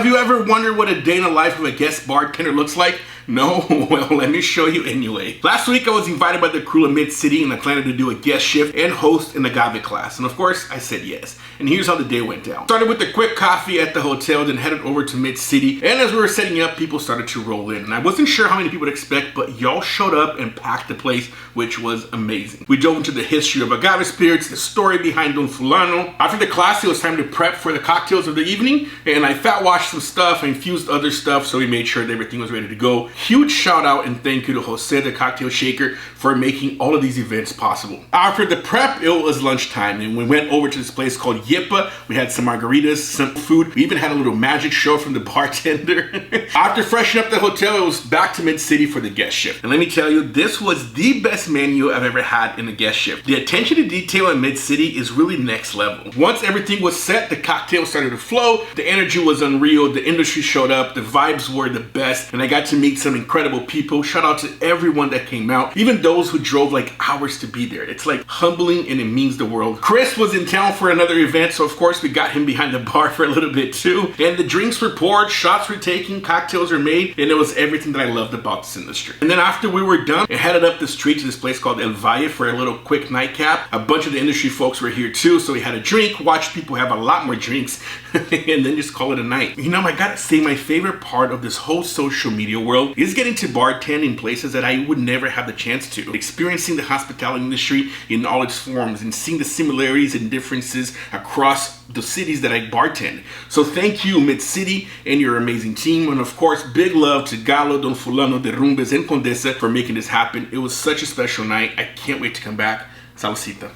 Have you ever wondered what a day in the life of a guest bartender looks like? No? Well, let me show you anyway. Last week I was invited by the crew of Mid-City and I planned to do a guest shift and host an agave class. And of course, I said yes. And here's how the day went down. Started with a quick coffee at the hotel, then headed over to Mid-City. And as we were setting up, people started to roll in. And I wasn't sure how many people to expect, but y'all showed up and packed the place, which was amazing. We dove into the history of agave spirits, the story behind Don Fulano. After the class, it was time to prep for the cocktails of the evening. And I fat washed some stuff, I infused other stuff, so we made sure that everything was ready to go. Huge shout out and thank you to Jose, the cocktail shaker, for making all of these events possible. After the prep, it was lunchtime and we went over to this place called Yipa. We had some margaritas, some food. We even had a little magic show from the bartender. After freshening up the hotel, it was back to Mid-City for the guest shift. And let me tell you, this was the best menu I've ever had in a guest shift. The attention to detail in Mid-City is really next level. Once everything was set, the cocktails started to flow, the energy was unreal, the industry showed up, the vibes were the best, and I got to meet some incredible people. Shout out to everyone that came out, even those who drove like hours to be there. It's like humbling and it means the world. Chris was in town for another event, so of course we got him behind the bar for a little bit too. And the drinks were poured, shots were taken, cocktails were made, and it was everything that I loved about this industry. And then after we were done, I headed up the street to this place called El Valle for a little quick nightcap. A bunch of the industry folks were here too, so we had a drink, watched people have a lot more drinks, and then just call it a night. You know, I gotta say, my favorite part of this whole social media world is getting to bartend in places that I would never have the chance to. Experiencing the hospitality industry in all its forms and seeing the similarities and differences across the cities that I bartend. So thank you, Mid-City, and your amazing team. And of course, big love to Galo, Don Fulano, Derrumbes, and Condesa for making this happen. It was such a special night. I can't wait to come back. Saludcita.